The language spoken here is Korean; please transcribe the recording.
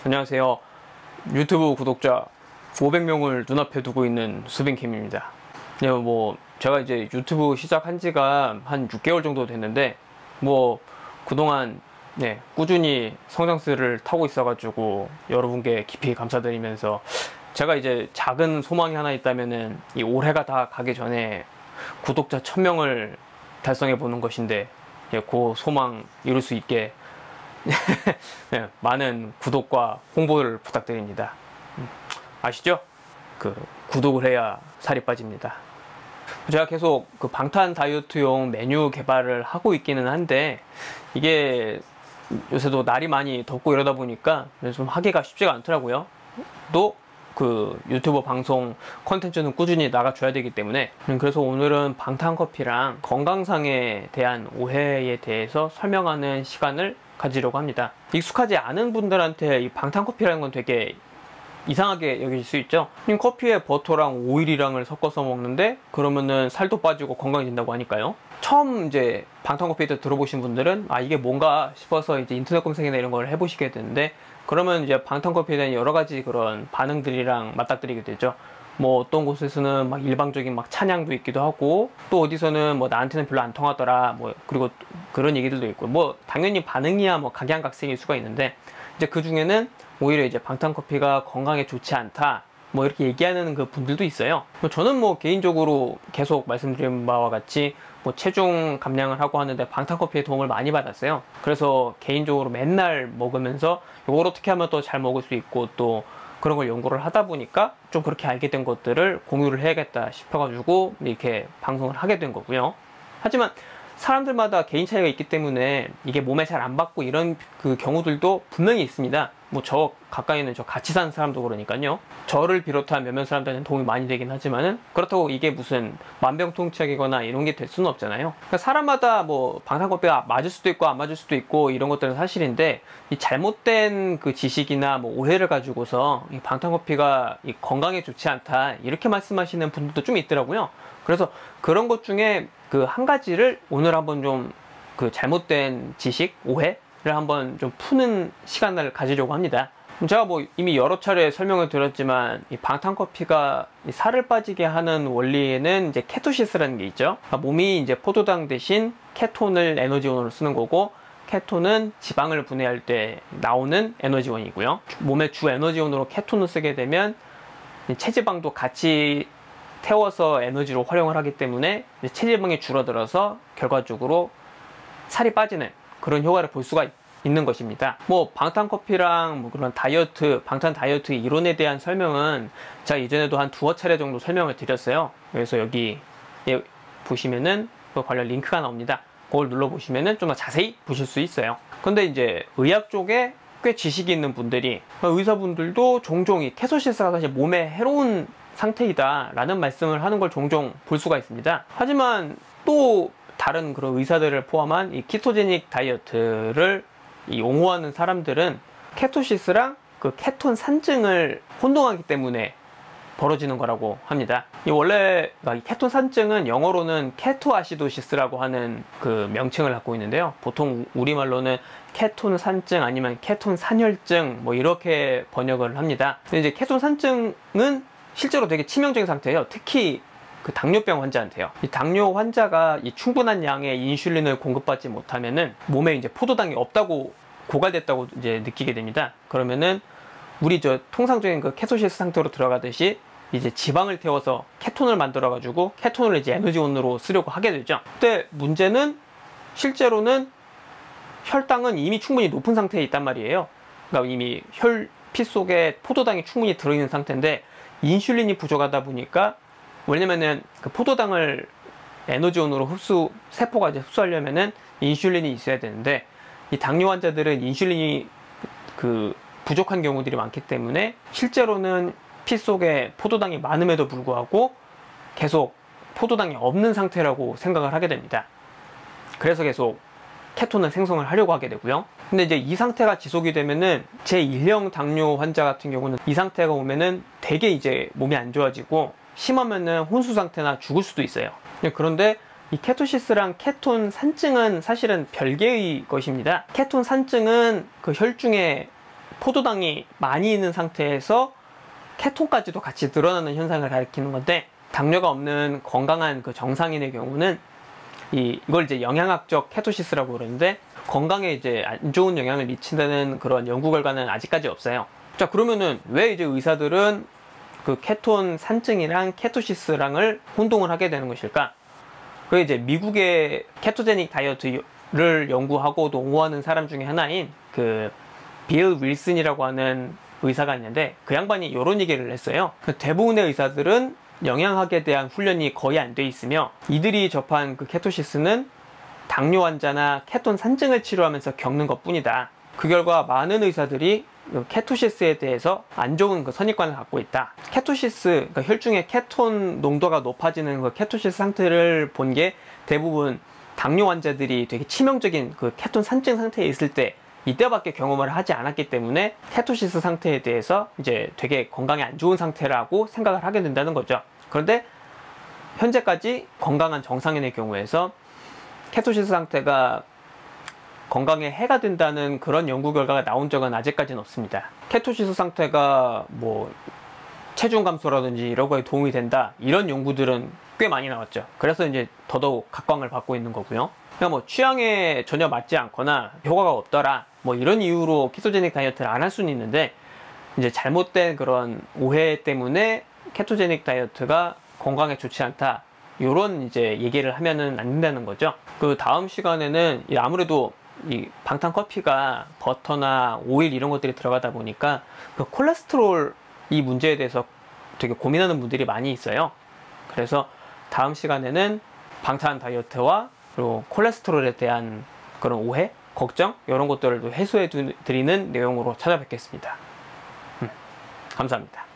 안녕하세요. 유튜브 구독자 500명을 눈앞에 두고 있는 수빈킴입니다. 네, 제가 이제 유튜브 시작한 지가 한 6개월 정도 됐는데, 그동안 꾸준히 성장세를 타고 있어가지고 여러분께 깊이 감사드리면서, 제가 이제 작은 소망이 하나 있다면은 이 올해가 다 가기 전에 구독자 1000명을 달성해 보는 것인데, 그 소망 이룰 수 있게 많은 구독과 홍보를 부탁드립니다. 아시죠? 구독을 해야 살이 빠집니다. 제가 계속 방탄 다이어트용 메뉴 개발을 하고 있기는 한데, 이게 요새도 날이 많이 덥고 이러다 보니까 좀 하기가 쉽지가 않더라고요. 또 유튜버 방송 컨텐츠는 꾸준히 나가줘야 되기 때문에, 그래서 오늘은 방탄커피랑 건강상에 대한 오해에 대해서 설명하는 시간을 가지려고 합니다. 익숙하지 않은 분들한테 이 방탄커피라는 건 되게 이상하게 여길 수 있죠. 커피에 버터랑 오일이랑을 섞어서 먹는데 그러면은 살도 빠지고 건강해진다고 하니까요. 처음 이제 방탄커피를 들어보신 분들은 이게 뭔가 싶어서 이제 인터넷 검색이나 이런 걸 해보시게 되는데, 그러면 이제 방탄커피에 대한 여러 가지 그런 반응들이랑 맞닥뜨리게 되죠. 어떤 곳에서는 일방적인 찬양도 있기도 하고, 또 어디서는 나한테는 별로 안 통하더라, 그리고 그런 얘기들도 있고, 당연히 반응이야 각양각색일 수가 있는데, 이제 그 중에는 오히려 이제 방탄커피가 건강에 좋지 않다, 이렇게 얘기하는 그 분들도 있어요. 저는 개인적으로 계속 말씀드린 바와 같이 체중 감량을 하고 하는데 방탄커피의 도움을 많이 받았어요. 그래서 개인적으로 맨날 먹으면서 이걸 어떻게 하면 더 잘 먹을 수 있고, 또 그런 걸 연구를 하다 보니까 좀 그렇게 알게 된 것들을 공유를 해야겠다 싶어가지고 이렇게 방송을 하게 된 거고요. 하지만 사람들마다 개인 차이가 있기 때문에 이게 몸에 잘 안 받고 이런 경우들도 분명히 있습니다. 저 가까이 있는 저 같이 사는 사람도 그러니까요. 저를 비롯한 몇몇 사람들한테는 도움이 많이 되긴 하지만은, 그렇다고 이게 무슨 만병통치약이거나 이런 게 될 수는 없잖아요. 그러니까 사람마다 방탄커피가 맞을 수도 있고 안 맞을 수도 있고 이런 것들은 사실인데, 이 잘못된 지식이나 오해를 가지고서 이 방탄커피가 건강에 좋지 않다 이렇게 말씀하시는 분들도 좀 있더라고요. 그래서 그런 것 중에 한 가지를 오늘 한번 좀 잘못된 지식, 오해를 한번 좀 푸는 시간을 가지려고 합니다. 제가 이미 여러 차례 설명을 드렸지만, 이 방탄커피가 살을 빠지게 하는 원리에는 이제 케토시스라는 게 있죠. 몸이 이제 포도당 대신 케톤을 에너지원으로 쓰는 거고, 케톤은 지방을 분해할 때 나오는 에너지원이고요. 몸의 주 에너지원으로 케톤을 쓰게 되면 체지방도 같이 태워서 에너지로 활용을 하기 때문에 체지방이 줄어들어서 결과적으로 살이 빠지는 그런 효과를 볼 수가 있는 것입니다. 방탄커피랑 그런 방탄 다이어트 이론에 대한 설명은 제가 이전에도 한 두어 차례 정도 설명을 드렸어요. 그래서 여기 보시면은 관련 링크가 나옵니다. 그걸 눌러보시면은 좀 더 자세히 보실 수 있어요. 근데 이제 의학 쪽에 꽤 지식이 있는 분들이, 의사분들도 종종 이 케토시스가 사실 몸에 해로운 상태이다 라는 말씀을 하는 걸 종종 볼 수가 있습니다. 하지만 또 다른 그런 의사들을 포함한 이 키토제닉 다이어트를 옹호하는 사람들은 케토시스랑 케톤 산증을 혼동하기 때문에 벌어지는 거라고 합니다. 원래 이 케톤 산증은 영어로는 케토아시도시스라고 하는 명칭을 갖고 있는데요. 보통 우리말로는 케톤 산증 아니면 케톤 산혈증 이렇게 번역을 합니다. 근데 이제 케톤 산증은 실제로 되게 치명적인 상태예요. 특히 당뇨병 환자한테요. 이 당뇨 환자가 충분한 양의 인슐린을 공급받지 못하면은 몸에 이제 포도당이 없다고, 고갈됐다고 이제 느끼게 됩니다. 그러면은 우리 통상적인 케토시스 상태로 들어가듯이 이제 지방을 태워서 케톤을 만들어 가지고 케톤을 이제 에너지원으로 쓰려고 하게 되죠. 근데 문제는 실제로는 혈당은 이미 충분히 높은 상태에 있단 말이에요. 그러니까 이미 피 속에 포도당이 충분히 들어있는 상태인데, 인슐린이 부족하다 보니까, 왜냐면은 포도당을 에너지원으로 세포가 이제 흡수하려면은 인슐린이 있어야 되는데, 이 당뇨 환자들은 인슐린이 부족한 경우들이 많기 때문에 실제로는 피 속에 포도당이 많음에도 불구하고 계속 포도당이 없는 상태라고 생각을 하게 됩니다. 그래서 계속 케톤을 생성을 하려고 하게 되고요. 근데 이제 이 상태가 지속이 되면은, 제1형 당뇨 환자 같은 경우는 이 상태가 오면은 되게 이제 몸이 안 좋아지고, 심하면은 혼수 상태나 죽을 수도 있어요. 그런데 이 케토시스랑 케톤 산증은 사실은 별개의 것입니다. 케톤 산증은 혈중에 포도당이 많이 있는 상태에서 케톤까지도 같이 늘어나는 현상을 가리키는 건데, 당뇨가 없는 건강한 그 정상인의 경우는 이걸 이제 영양학적 케토시스라고 그러는데, 건강에 이제 안 좋은 영향을 미친다는 그런 연구 결과는 아직까지 없어요. 자, 그러면은 왜 이제 의사들은 그 케톤 산증이랑 케토시스랑을 혼동을 하게 되는 것일까? 그게 이제 미국의 케토제닉 다이어트를 연구하고 옹호하는 사람 중에 하나인 그 빌 윌슨이라고 하는 의사가 있는데, 그 양반이 이런 얘기를 했어요. 대부분의 의사들은 영양학에 대한 훈련이 거의 안 돼 있으며, 이들이 접한 그 케토시스는 당뇨 환자나 케톤 산증을 치료하면서 겪는 것 뿐이다. 그 결과 많은 의사들이 케토시스에 대해서 안 좋은 그 선입관을 갖고 있다. 케토시스, 그러니까 혈중의 케톤 농도가 높아지는 그 케토시스 상태를 본 게 대부분 당뇨 환자들이 되게 치명적인 그 케톤 산증 상태에 있을 때, 이때밖에 경험을 하지 않았기 때문에 케토시스 상태에 대해서 이제 되게 건강에 안 좋은 상태라고 생각을 하게 된다는 거죠. 그런데 현재까지 건강한 정상인의 경우에서 케토시스 상태가 건강에 해가 된다는 그런 연구 결과가 나온 적은 아직까지는 없습니다. 케토시스 상태가 뭐 체중 감소라든지 이런 거에 도움이 된다, 이런 연구들은 꽤 많이 나왔죠. 그래서 이제 더더욱 각광을 받고 있는 거고요. 그냥 뭐 취향에 전혀 맞지 않거나 효과가 없더라, 뭐 이런 이유로 케토제닉 다이어트를 안 할 수는 있는데, 이제 잘못된 그런 오해 때문에 케토제닉 다이어트가 건강에 좋지 않다, 요런 이제 얘기를 하면은 안 된다는 거죠. 그 다음 시간에는 아무래도 이 방탄 커피가 버터나 오일 이런 것들이 들어가다 보니까 그 콜레스테롤 이 문제에 대해서 되게 고민하는 분들이 많이 있어요. 그래서 다음 시간에는 방탄 다이어트와 그리고 콜레스테롤에 대한 그런 오해, 걱정, 이런 것들을 해소해 드리는 내용으로 찾아뵙겠습니다. 감사합니다.